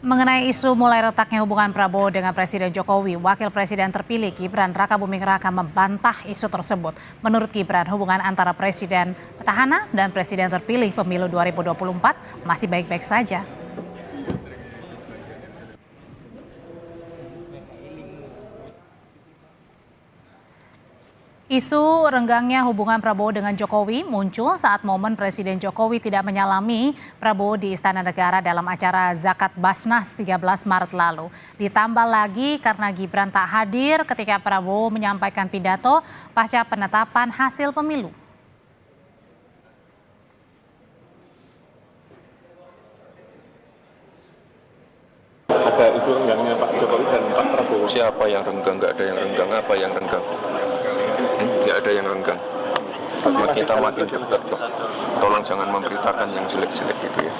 Mengenai isu mulai retaknya hubungan Prabowo dengan Presiden Jokowi, Wakil Presiden terpilih Gibran Rakabuming Raka membantah isu tersebut. Menurut Gibran, hubungan antara Presiden petahana dan Presiden terpilih pemilu 2024 masih baik-baik saja. Isu renggangnya hubungan Prabowo dengan Jokowi muncul saat momen Presiden Jokowi tidak menyalami Prabowo di Istana Negara dalam acara Zakat Basnas 13 Maret lalu. Ditambah lagi karena Gibran tak hadir ketika Prabowo menyampaikan pidato pasca penetapan hasil pemilu. Ada isu renggangnya Pak Jokowi dan Pak Prabowo. Siapa yang renggang? Nggak ada yang renggang. Apa yang renggang? Nggak ada yang renggang. Kita makin dekat kok. Tolong jangan memberitakan yang jelek-jelek gitu ya.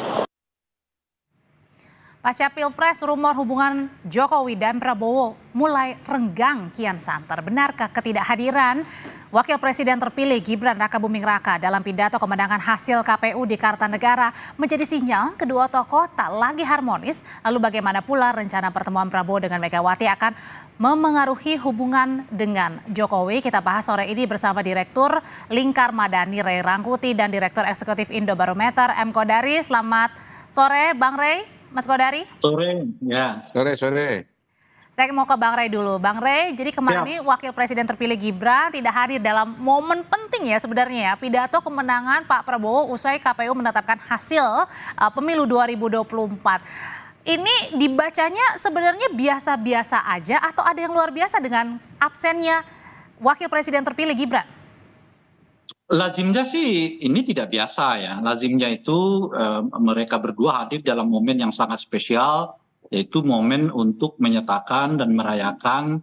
Pasca Pilpres, rumor hubungan Jokowi dan Prabowo mulai renggang kian santer. Benarkah ketidakhadiran Wakil Presiden terpilih Gibran Rakabuming Raka dalam pidato kemenangan hasil KPU di Kartanegara menjadi sinyal kedua tokoh tak lagi harmonis? Lalu bagaimana pula rencana pertemuan Prabowo dengan Megawati akan memengaruhi hubungan dengan Jokowi? Kita bahas sore ini bersama Direktur Lingkar Madani Ray Rangkuti dan Direktur Eksekutif Indobarometer M. Kodari. Selamat sore Bang Ray. Mas Kodari? Sore, ya. Sore. Saya mau ke Bang Ray dulu. Bang Ray, jadi kemarin ini Wakil Presiden terpilih Gibran tidak hadir dalam momen penting ya sebenarnya ya. Pidato kemenangan Pak Prabowo usai KPU menetapkan hasil pemilu 2024. Ini dibacanya sebenarnya biasa-biasa aja atau ada yang luar biasa dengan absennya Wakil Presiden terpilih Gibran? Lazimnya sih ini tidak biasa ya. Lazimnya itu mereka berdua hadir dalam momen yang sangat spesial, yaitu momen untuk menyatakan dan merayakan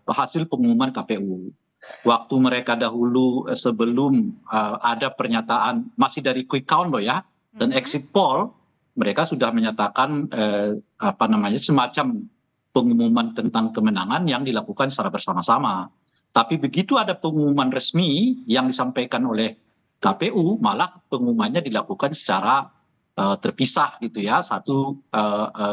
hasil pengumuman KPU. Waktu mereka dahulu sebelum ada pernyataan masih dari quick count loh ya, dan exit poll, mereka sudah menyatakan semacam pengumuman tentang kemenangan yang dilakukan secara bersama-sama. Tapi begitu ada pengumuman resmi yang disampaikan oleh KPU, malah pengumumannya dilakukan secara terpisah gitu ya. Satu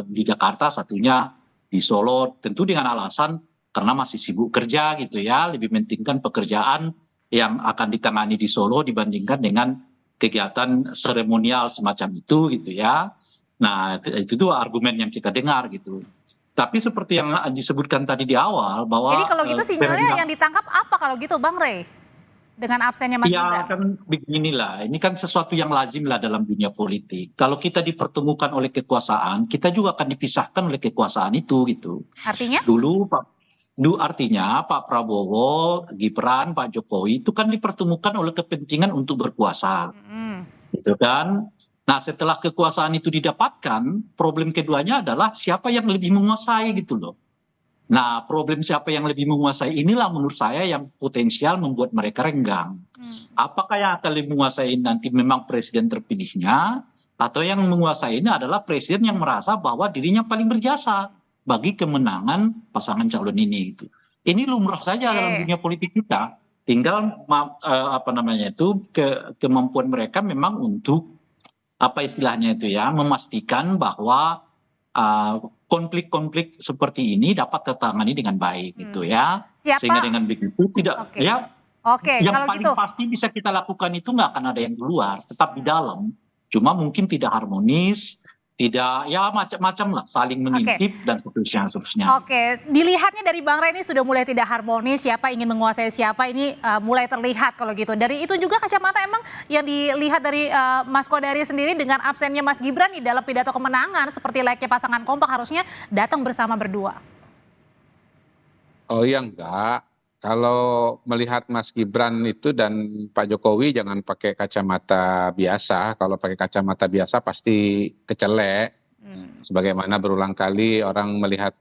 di Jakarta, satunya di Solo. Tentu dengan alasan karena masih sibuk kerja gitu ya. Lebih mementingkan pekerjaan yang akan ditangani di Solo dibandingkan dengan kegiatan seremonial semacam itu gitu ya. Nah itu tuh argumen yang kita dengar gitu. Tapi seperti yang disebutkan tadi di awal bahwa jadi kalau gitu sinyalnya yang ditangkap apa kalau gitu Bang Ray? Dengan absennya Mas Gibran? Ya kan beginilah, ini kan sesuatu yang lazim lah dalam dunia politik. Kalau kita dipertemukan oleh kekuasaan, kita juga akan dipisahkan oleh kekuasaan itu gitu. Artinya? Artinya Pak Prabowo, Gibran, Pak Jokowi itu kan dipertemukan oleh kepentingan untuk berkuasa. Gitu kan? Nah setelah kekuasaan itu didapatkan, problem keduanya adalah siapa yang lebih menguasai gitu loh. Nah problem siapa yang lebih menguasai inilah menurut saya yang potensial membuat mereka renggang. Apakah yang akan lebih menguasai nanti memang presiden terpilihnya, atau yang menguasai ini adalah presiden yang merasa bahwa dirinya paling berjasa bagi kemenangan pasangan calon ini gitu. Ini lumrah saja dalam dunia politik kita. Tinggal kemampuan mereka memang untuk apa istilahnya itu ya, memastikan bahwa konflik-konflik seperti ini dapat tertangani dengan baik gitu ya. Siapa? Sehingga dengan begitu tidak ya. Yang kalau paling gitu pasti bisa kita lakukan itu nggak akan ada yang di luar, tetap di dalam. Cuma mungkin tidak harmonis, tidak ya macam-macam lah, saling mengintip dan seterusnya. Oke, dilihatnya dari Bang Ray ini sudah mulai tidak harmonis, siapa ingin menguasai siapa ini mulai terlihat kalau gitu. Dari itu juga kacamata emang yang dilihat dari Mas Kodari sendiri dengan absennya Mas Gibran di dalam pidato kemenangan seperti layaknya pasangan kompak harusnya datang bersama berdua. Oh iya enggak. Kalau melihat Mas Gibran itu dan Pak Jokowi jangan pakai kacamata biasa. Kalau pakai kacamata biasa pasti kecelek. Sebagaimana berulang kali orang melihat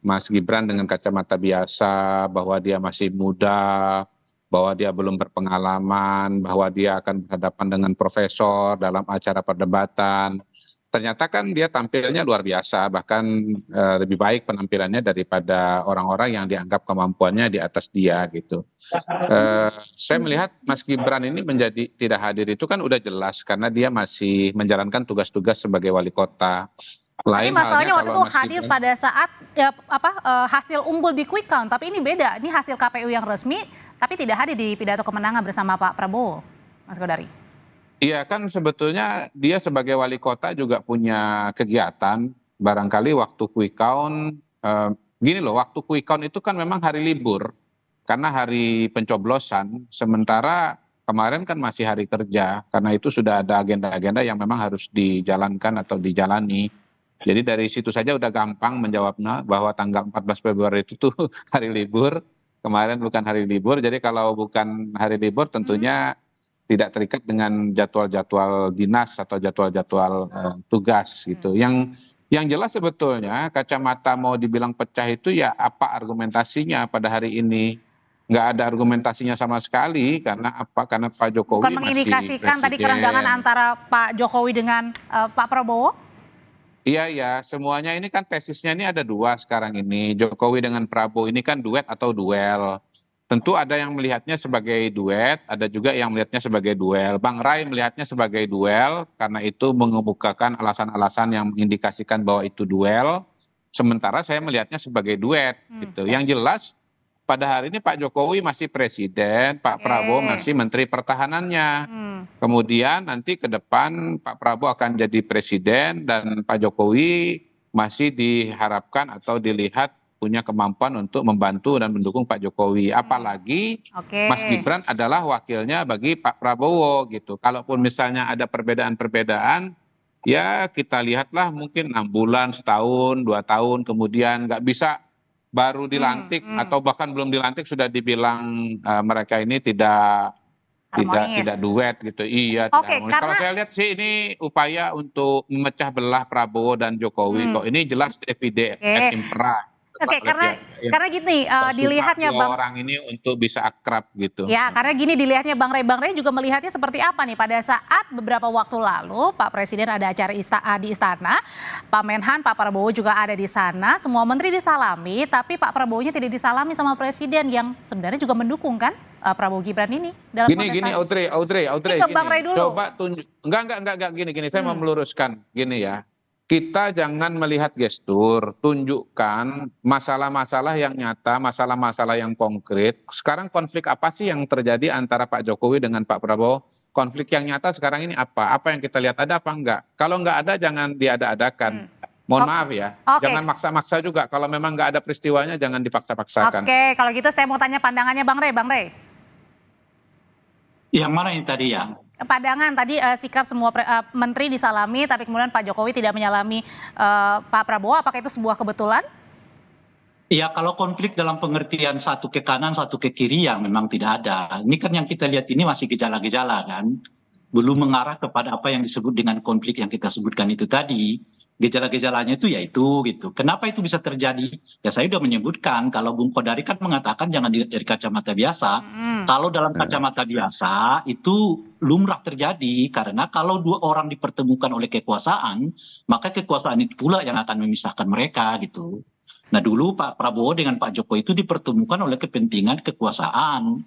Mas Gibran dengan kacamata biasa, bahwa dia masih muda, bahwa dia belum berpengalaman, bahwa dia akan berhadapan dengan profesor dalam acara perdebatan. Ternyata kan dia tampilnya luar biasa, bahkan lebih baik penampilannya daripada orang-orang yang dianggap kemampuannya di atas dia gitu. Saya melihat Mas Gibran ini menjadi tidak hadir itu kan udah jelas karena dia masih menjalankan tugas-tugas sebagai wali kota. Tapi Lain masalahnya halnya waktu kalau itu Mas hadir Gibran. pada saat hasil unggul di quick count, tapi ini beda. Ini hasil KPU yang resmi, tapi tidak hadir di pidato kemenangan bersama Pak Prabowo, Mas Godari. Iya kan sebetulnya dia sebagai wali kota juga punya kegiatan. Barangkali waktu quick count, gini loh, waktu quick count itu kan memang hari libur. Karena hari pencoblosan, sementara kemarin kan masih hari kerja. Karena itu sudah ada agenda-agenda yang memang harus dijalankan atau dijalani. Jadi dari situ saja udah gampang menjawabnya bahwa tanggal 14 Februari itu tuh hari libur. Kemarin bukan hari libur, jadi kalau bukan hari libur tentunya tidak terikat dengan jadwal-jadwal dinas atau jadwal-jadwal tugas gitu. Yang jelas sebetulnya kacamata mau dibilang pecah itu ya apa argumentasinya pada hari ini? Nggak ada argumentasinya sama sekali karena apa? Karena Pak Jokowi Bukan masih mengindikasikan tadi presiden. kerenggangan antara Pak Jokowi dengan Pak Prabowo? Iya ya, semuanya ini kan tesisnya ini ada dua sekarang ini. Jokowi dengan Prabowo ini kan duet atau duel. Tentu ada yang melihatnya sebagai duet, ada juga yang melihatnya sebagai duel. Bang Ray melihatnya sebagai duel karena itu mengemukakan alasan-alasan yang mengindikasikan bahwa itu duel. Sementara saya melihatnya sebagai duet gitu. Yang jelas pada hari ini Pak Jokowi masih presiden, Pak Prabowo masih menteri pertahanannya. Kemudian nanti ke depan Pak Prabowo akan jadi presiden dan Pak Jokowi masih diharapkan atau dilihat punya kemampuan untuk membantu dan mendukung Pak Jokowi. Apalagi Mas Gibran adalah wakilnya bagi Pak Prabowo gitu. Kalaupun misalnya ada perbedaan-perbedaan, ya kita lihatlah mungkin 6 bulan, setahun, 2 tahun, kemudian nggak bisa baru dilantik atau bahkan belum dilantik sudah dibilang mereka ini tidak duet gitu. Iya, tidak harmonis. Kalau saya lihat sih ini upaya untuk memecah belah Prabowo dan Jokowi kok. Ini jelas divide et impera. Oke, karena gini dilihatnya Bang orang ini untuk bisa akrab gitu. ya, karena gini dilihatnya Bang Ray juga melihatnya seperti apa nih pada saat beberapa waktu lalu Pak Presiden ada acara di istana, Pak Menhan, Pak Prabowo juga ada di sana, semua menteri disalami, tapi Pak Prabowo-nya tidak disalami sama Presiden yang sebenarnya juga mendukung kan Prabowo Gibran ini dalam Gini Audrey ke Bang Ray dulu. Coba tunjuk, enggak gini saya mau meluruskan gini ya. Kita jangan melihat gestur, tunjukkan masalah-masalah yang nyata, masalah-masalah yang konkret. Sekarang konflik apa sih yang terjadi antara Pak Jokowi dengan Pak Prabowo? Konflik yang nyata sekarang ini apa? Apa yang kita lihat ada apa enggak? Kalau enggak ada jangan diada-adakan. Mohon maaf ya, jangan maksa-maksa juga. Kalau memang enggak ada peristiwanya jangan dipaksa-paksakan. Oke, kalau gitu saya mau tanya pandangannya Bang Ray. Yang mana yang tadi ya? Pandangan tadi sikap semua menteri disalami tapi kemudian Pak Jokowi tidak menyalami Pak Prabowo, apakah itu sebuah kebetulan? Ya kalau konflik dalam pengertian satu ke kanan satu ke kiri ya memang tidak ada. Ini kan yang kita lihat ini masih gejala-gejala kan. Belum mengarah kepada apa yang disebut dengan konflik yang kita sebutkan itu tadi. Gejala-gejalanya itu yaitu gitu. Kenapa itu bisa terjadi? Ya saya sudah menyebutkan kalau Bung Kodari kan mengatakan jangan dilihat dari kacamata biasa. Kalau dalam kacamata biasa itu lumrah terjadi karena kalau dua orang dipertemukan oleh kekuasaan, maka kekuasaan itu pula yang akan memisahkan mereka gitu. Nah dulu Pak Prabowo dengan Pak Jokowi itu dipertemukan oleh kepentingan kekuasaan.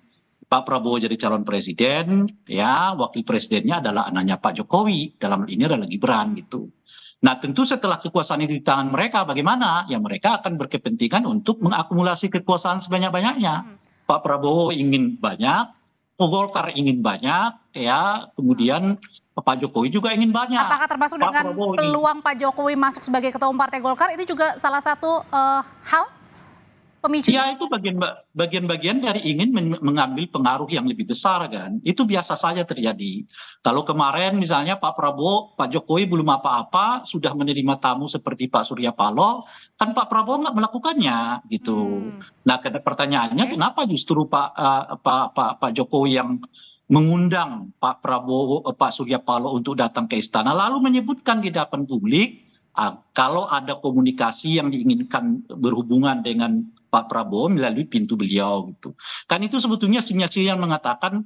Pak Prabowo jadi calon presiden, ya wakil presidennya adalah anaknya Pak Jokowi, dalam hal ini adalah Gibran gitu. Nah tentu setelah kekuasaan itu di tangan mereka bagaimana? Ya mereka akan berkepentingan untuk mengakumulasi kekuasaan sebanyak-banyaknya. Pak Prabowo ingin banyak, Golkar ingin banyak, ya kemudian Pak Jokowi juga ingin banyak. Apakah termasuk dengan peluang Pak Jokowi masuk sebagai ketua umum Partai Golkar itu juga salah satu hal pemicu? Ya itu bagian-bagian dari ingin mengambil pengaruh yang lebih besar kan. Itu biasa saja terjadi. Kalau kemarin misalnya Pak Prabowo, Pak Jokowi belum apa-apa sudah menerima tamu seperti Pak Surya Paloh, kan Pak Prabowo nggak melakukannya gitu. Nah pertanyaannya kenapa justru Pak Jokowi yang mengundang Pak Prabowo, Pak Surya Paloh untuk datang ke istana lalu menyebutkan di hadapan publik kalau ada komunikasi yang diinginkan berhubungan dengan Pak Prabowo melalui pintu beliau gitu. Kan itu sebetulnya sinyal-sinyal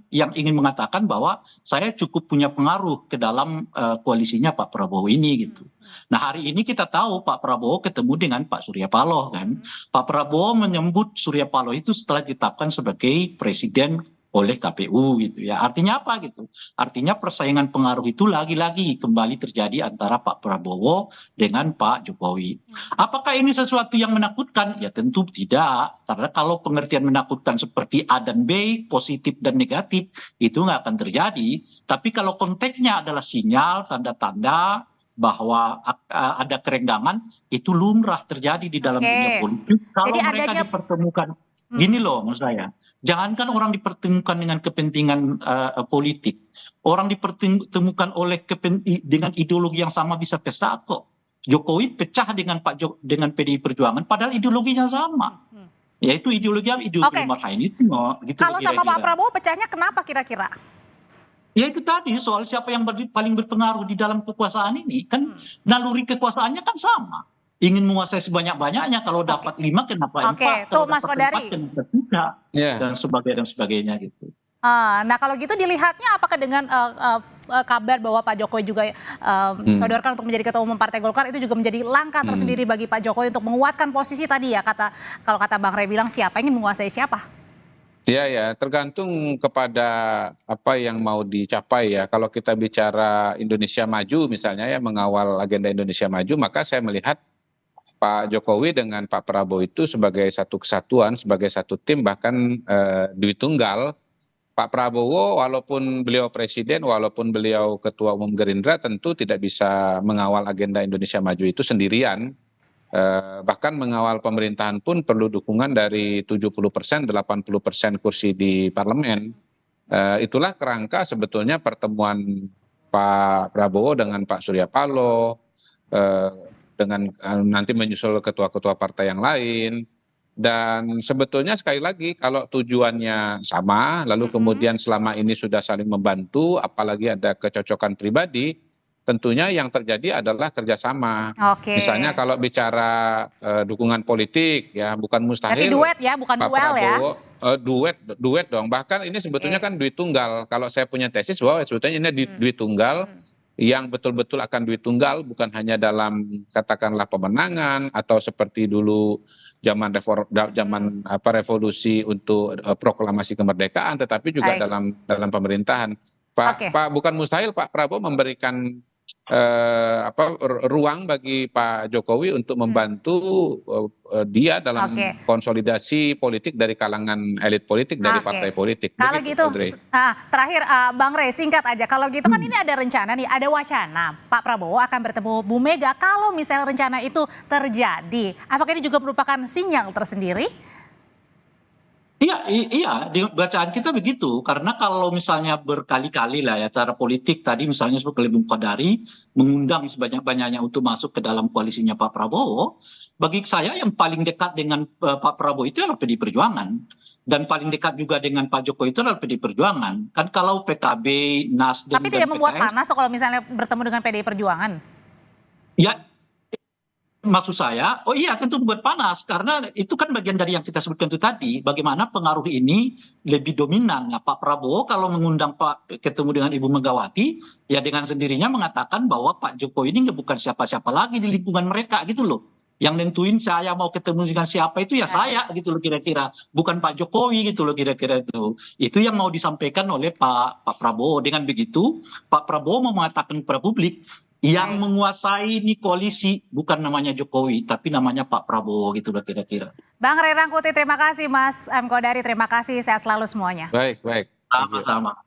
yang ingin mengatakan bahwa saya cukup punya pengaruh ke dalam koalisinya Pak Prabowo ini gitu. Nah hari ini kita tahu Pak Prabowo ketemu dengan Pak Surya Paloh kan. Pak Prabowo menyebut Surya Paloh itu setelah ditetapkan sebagai presiden oleh KPU gitu ya. Artinya apa gitu? Artinya persaingan pengaruh itu lagi-lagi kembali terjadi antara Pak Prabowo dengan Pak Jokowi. Apakah ini sesuatu yang menakutkan? Ya tentu tidak. Karena kalau pengertian menakutkan seperti A dan B, positif dan negatif, itu nggak akan terjadi. Tapi kalau konteksnya adalah sinyal, tanda-tanda bahwa ada kerenggangan, itu lumrah terjadi di dalam dunia politik. Kalau Jadi mereka adanya dipertemukan, gini loh maksud saya, jangankan orang dipertemukan dengan kepentingan politik, orang dipertemukan oleh dengan ideologi yang sama bisa pecah kok. Jokowi pecah dengan dengan PDI Perjuangan, padahal ideologinya sama, yaitu ideologi Oke. marxisme. Gitu Kalau sama Pak kira-kira. Prabowo pecahnya kenapa kira-kira? Ya itu tadi soal siapa yang paling berpengaruh di dalam kekuasaan ini kan naluri kekuasaannya kan sama. Ingin menguasai sebanyak-banyaknya, kalau dapat 5 kenapa 4, Oke, kalau tuh Mas dapat Kodari. 4 kenapa 3, Ya. dan sebagainya gitu. Nah kalau gitu dilihatnya apakah dengan kabar bahwa Pak Jokowi juga sodorkan untuk menjadi ketua umum Partai Golkar itu juga menjadi langkah tersendiri bagi Pak Jokowi untuk menguatkan posisi tadi ya, kalau kata Bang Rey bilang siapa ingin menguasai siapa? Ya, tergantung kepada apa yang mau dicapai ya. Kalau kita bicara Indonesia Maju misalnya ya, mengawal agenda Indonesia Maju, maka saya melihat Pak Jokowi dengan Pak Prabowo itu sebagai satu kesatuan, sebagai satu tim, bahkan duit tunggal. Pak Prabowo walaupun beliau presiden, walaupun beliau ketua umum Gerindra, tentu tidak bisa mengawal agenda Indonesia Maju itu sendirian. Bahkan mengawal pemerintahan pun perlu dukungan dari 70%, 80% kursi di parlemen. Itulah kerangka sebetulnya pertemuan Pak Prabowo dengan Pak Surya Paloh, dengan nanti menyusul ketua-ketua partai yang lain. Dan sebetulnya sekali lagi kalau tujuannya sama, lalu kemudian selama ini sudah saling membantu, apalagi ada kecocokan pribadi, tentunya yang terjadi adalah kerjasama. Oke. Misalnya kalau bicara dukungan politik ya, bukan Berarti mustahil duet ya, bukan Pak duel ya. Prabowo duet dong. Bahkan ini sebetulnya kan duit tunggal. Kalau saya punya tesis, wow, sebetulnya ini duit tunggal yang betul-betul akan duit tunggal, bukan hanya dalam katakanlah pemenangan atau seperti dulu zaman revolusi untuk proklamasi kemerdekaan, tetapi juga Baik. dalam pemerintahan. Oke. Pak bukan mustahil Pak Prabowo memberikan ruang bagi Pak Jokowi untuk membantu dia dalam Oke. konsolidasi politik dari kalangan elit politik dari Oke. partai politik. Kalau Begitu, gitu, Audrey. terakhir Bang Rey singkat aja. Kalau gitu kan ini ada rencana nih, ada wacana Pak Prabowo akan bertemu Bu Mega. Kalau misalnya rencana itu terjadi, apakah ini juga merupakan sinyal tersendiri? Iya, di bacaan kita begitu. Karena kalau misalnya berkali-kali lah ya, cara politik tadi misalnya seperti Bung Kodari mengundang sebanyak-banyaknya untuk masuk ke dalam koalisinya Pak Prabowo, bagi saya yang paling dekat dengan Pak Prabowo itu adalah PDI Perjuangan. Dan paling dekat juga dengan Pak Jokowi itu adalah PDI Perjuangan. Kan kalau PKB, Nasdem, Tapi dan tidak membuat PKS, panas kalau misalnya bertemu dengan PDI Perjuangan. ya maksud saya, oh iya tentu membuat panas, karena itu kan bagian dari yang kita sebutkan itu tadi, bagaimana pengaruh ini lebih dominan. Nah, Pak Prabowo kalau mengundang ketemu dengan Ibu Megawati, ya dengan sendirinya mengatakan bahwa Pak Jokowi ini bukan siapa-siapa lagi di lingkungan mereka gitu loh. Yang nentuin saya mau ketemu dengan siapa itu ya saya gitu loh kira-kira, bukan Pak Jokowi gitu loh kira-kira itu. Itu yang mau disampaikan oleh Pak Prabowo. Dengan begitu, Pak Prabowo mau mengatakan kepada publik, yang menguasai ini koalisi bukan namanya Jokowi, tapi namanya Pak Prabowo gitu loh kira-kira. Bang Rey Rangkuti, terima kasih. Mas M. Kodari, terima kasih. Sehat selalu semuanya. Baik. Sama-sama.